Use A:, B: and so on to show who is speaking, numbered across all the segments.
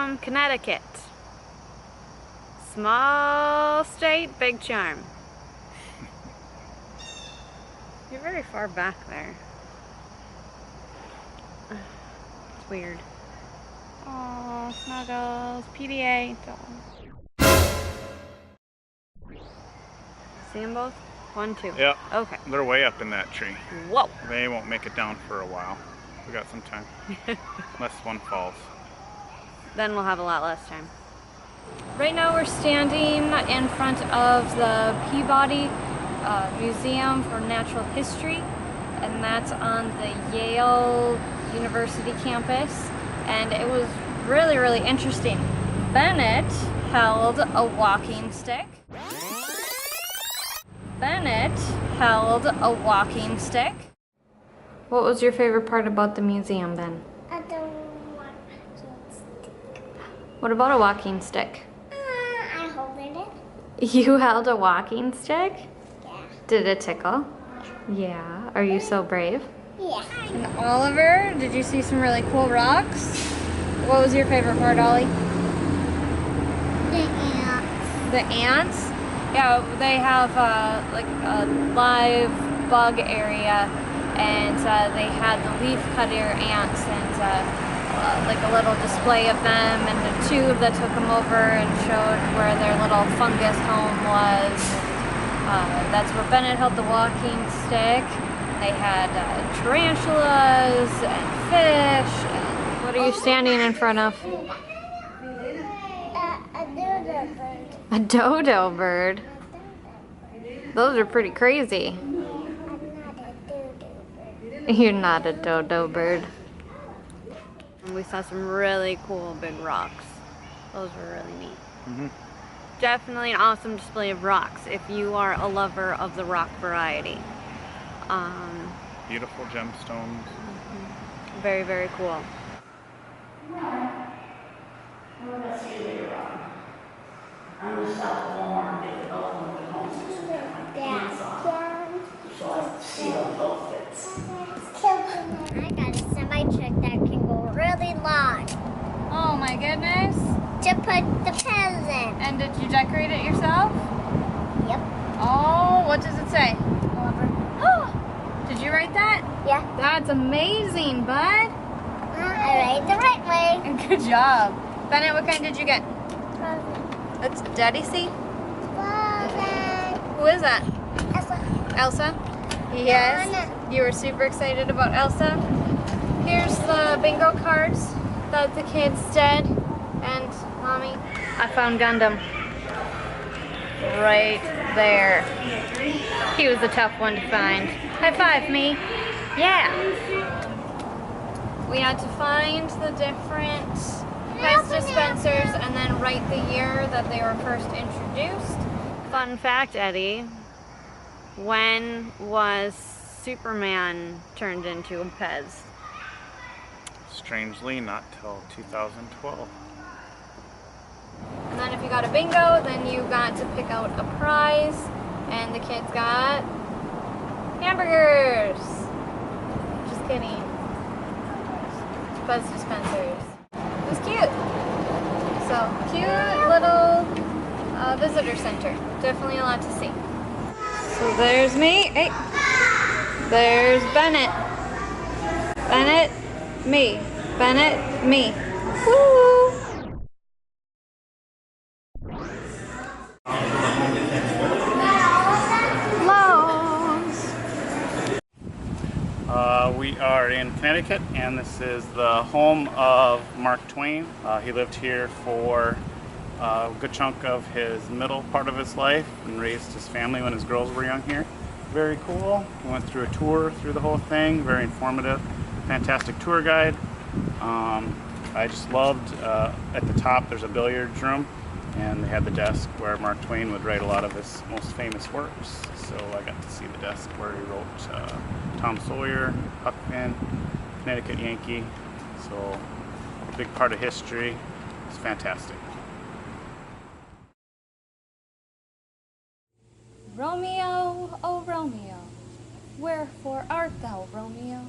A: from Connecticut. Small state, big charm. You're very far back there. It's weird. Oh, snuggles, PDA. See them both? 1, 2.
B: Yep.
A: Okay.
B: They're way up in that tree.
A: Whoa.
B: They won't make it down for a while. We got some time. Unless one falls.
A: Then we'll have a lot less time. Right now we're standing in front of the Peabody Museum for Natural History, and that's on the Yale University campus, and it was really, really interesting. Bennett held a walking stick. Bennett held a walking stick. What was your favorite part about the museum, Ben?
C: I don't want a walking stick.
A: What about a walking stick?
C: I holded it.
A: You held a walking stick?
C: Yeah.
A: Did it tickle? Yeah. Are you so brave?
C: Yeah.
A: And Oliver, did you see some really cool rocks? What was your favorite part, Ollie?
C: The ants.
A: The ants? Yeah, they have like a live bug area, and they had the leaf cutter ants and like a little display of them and a tube that took them over and showed where their little fungus home was. That's where Bennett held the walking stick. They had tarantulas and fish. And what are you standing in front of?
C: A dodo bird.
A: A dodo bird? Those are pretty crazy.
C: I'm not a dodo bird.
A: You're not a dodo bird. We saw some really cool big rocks. Those were really neat.
B: Mm-hmm.
A: Definitely an awesome display of rocks if you are a lover of the rock variety.
B: Beautiful gemstones.
A: Very, very cool.
C: I got a semi-truck that can go really long
A: Oh my goodness.
C: to put the pens in.
A: And did you decorate it yourself?
C: Yep.
A: Oh, what does it say? Oh, did you write that?
C: Yeah.
A: That's amazing, bud.
C: I write the right way.
A: Good job. Bennett, what kind did you get?
C: Frozen.
A: Let's Daddy see.
C: Frozen.
A: Who is that?
C: Elsa.
A: Elsa? Yes. You were super excited about Elsa. Here's the bingo cards that the kids did. And Mommy, I found Gundam. Right there. He was a tough one to find. High five me. Yeah. We had to find the different pet dispensers and then write the year that they were first introduced. Fun fact, Eddie. When was Superman turned into a Pez?
B: Strangely, not till 2012.
A: And then if you got a bingo, then you got to pick out a prize, and the kids got hamburgers. Just kidding. Buzz dispensers. It was cute. So, cute little visitor center. Definitely a lot to see. So there's me. Hey. There's Bennett. Bennett, me. Bennett, me. Woo!
B: We are in Connecticut, and this is the home of Mark Twain. He lived here for a good chunk of his middle part of his life and raised his family when his girls were young here. Very cool. We went through a tour through the whole thing, very informative, fantastic tour guide. I just loved, at the top there's a billiards room, and they had the desk where Mark Twain would write a lot of his most famous works. So I got to see the desk where he wrote Tom Sawyer, Huck Finn, Connecticut Yankee. So a big part of history. It's fantastic.
A: Romeo, oh Romeo, wherefore art thou, Romeo?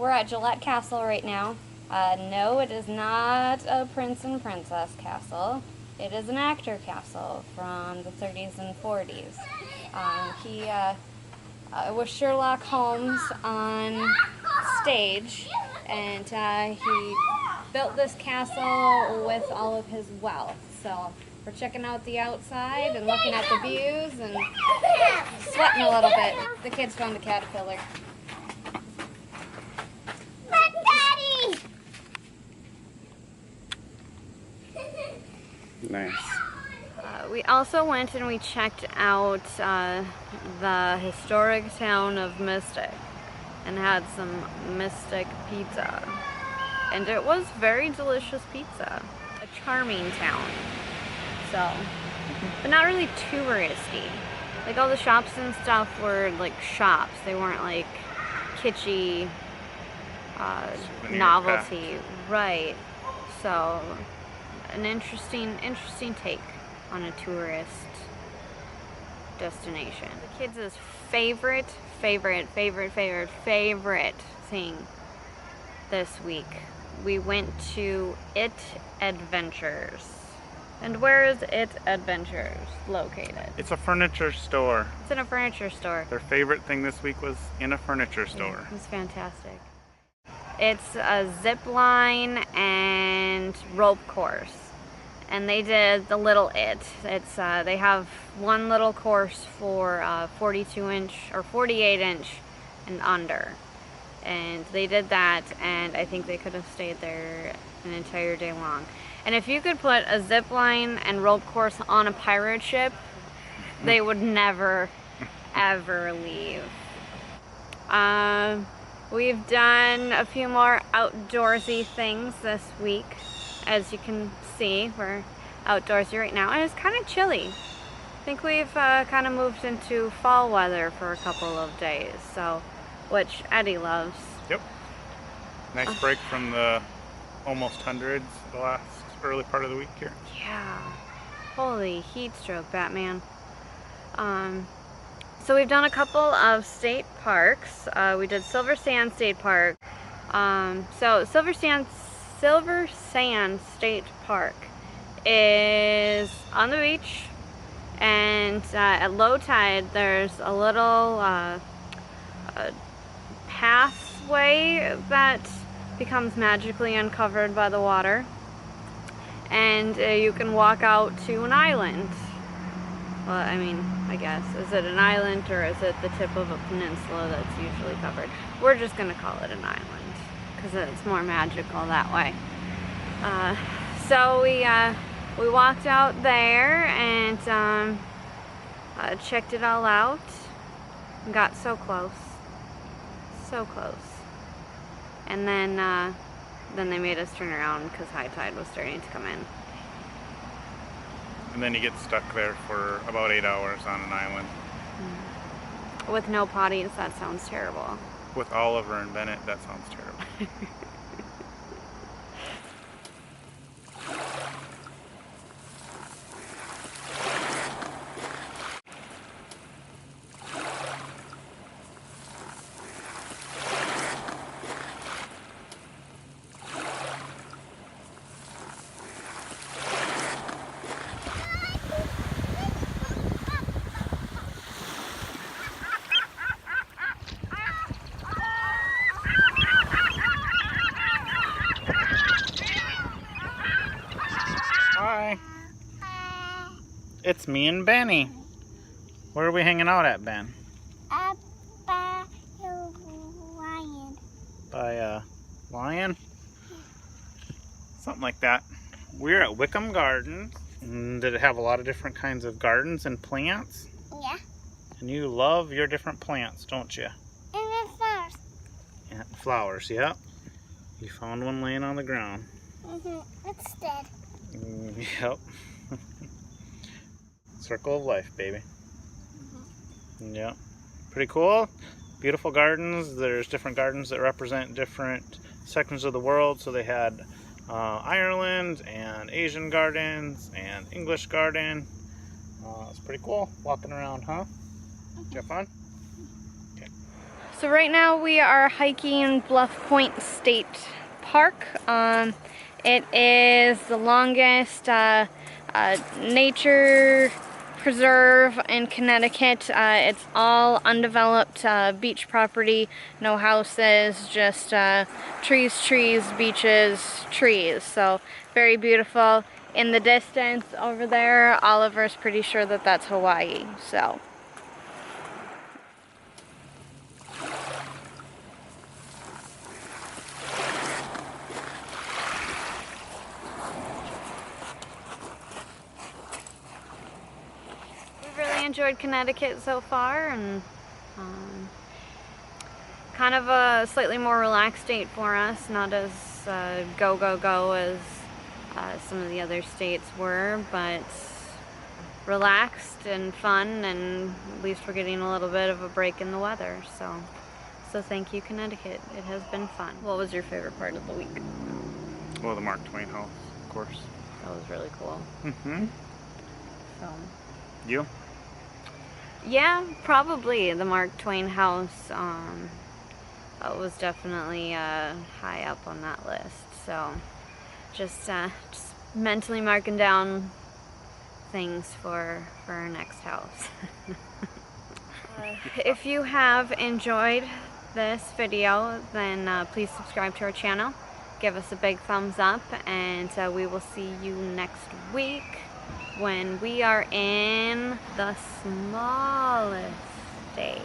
A: We're at Gillette Castle right now. No, it is not a prince and princess castle. It is an actor castle from the 30s and 40s. He was Sherlock Holmes on stage, and he built this castle with all of his wealth. So we're checking out the outside and looking at the views and sweating a little bit. The kids found a caterpillar.
B: Nice.
A: We also went and we checked out the historic town of Mystic and had some Mystic pizza. And it was very delicious pizza. A charming town. So, but not really touristy. Like all the shops and stuff were like shops. They weren't like kitschy novelty. Right. So, an interesting take on a tourist destination. The kids' favorite thing this week. We went to It Adventures. And where is It Adventures located?
B: It's a furniture store.
A: It's in a furniture store.
B: Their favorite thing this week was in a furniture store.
A: It was fantastic. It's a zip line and rope course. And they did the little It. It's they have one little course for 42-inch or 48-inch and under. And they did that, and I think they could have stayed there an entire day long. And if you could put a zip line and rope course on a pirate ship, they would never, ever leave. We've done a few more outdoorsy things this week. As you can see, we're outdoorsy right now, and it's kind of chilly. I think we've kind of moved into fall weather for a couple of days, so which Eddie loves.
B: Yep. Nice break from the almost hundreds the last early part of the week here.
A: Yeah. Holy heat stroke, Batman. So we've done a couple of state parks. We did Silver Sand State Park. So Silver Sand State Park is on the beach, and at low tide there's a little pathway that becomes magically uncovered by the water, and you can walk out to an island. Well, I mean, I guess, is it an island or is it the tip of a peninsula that's usually covered? We're just gonna call it an island because it's more magical that way. So we walked out there and checked it all out. Got so close. So close. And then they made us turn around because high tide was starting to come in.
B: And then you get stuck there for about 8 hours on an island.
A: With no potties, that sounds terrible.
B: With Oliver and Bennett, that sounds terrible. Hi. It's me and Benny. Where are we hanging out at, Ben?
C: By a lion.
B: By a lion? Something like that. We're at Wickham Garden. Did it have a lot of different kinds of gardens and plants?
C: Yeah.
B: And you love your different plants, don't you?
C: And the flowers.
B: And flowers, yep. You found one laying on the ground.
C: It's dead.
B: Yep. Circle of life, baby. Yep. Pretty cool. Beautiful gardens. There's different gardens that represent different sections of the world. So they had Ireland and Asian gardens and English garden. It's pretty cool walking around, huh? Did you have fun? Okay.
A: So right now we are hiking Bluff Point State Park. It is the longest nature preserve in Connecticut. It's all undeveloped beach property, no houses, just trees, trees, beaches, trees. So very beautiful. In the distance over there, Oliver's pretty sure that that's Hawaii. So. Really enjoyed Connecticut so far, and kind of a slightly more relaxed state for us, not as go go go as some of the other states were, but relaxed and fun, and at least we're getting a little bit of a break in the weather. So thank you, Connecticut. It has been fun. What was your favorite part of the week?
B: Well, the Mark Twain house, of course.
A: That was really cool.
B: Mm-hmm.
A: So.
B: You?
A: Yeah, probably the Mark Twain house was definitely high up on that list. So just mentally marking down things for our next house. If you have enjoyed this video, then please subscribe to our channel, give us a big thumbs up, and we will see you next week when we are in the smallest state.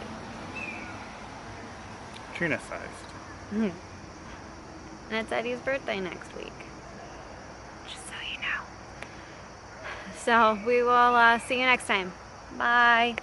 B: Trina-sized.
A: And it's Eddie's birthday next week, just so you know. So we will see you next time. Bye.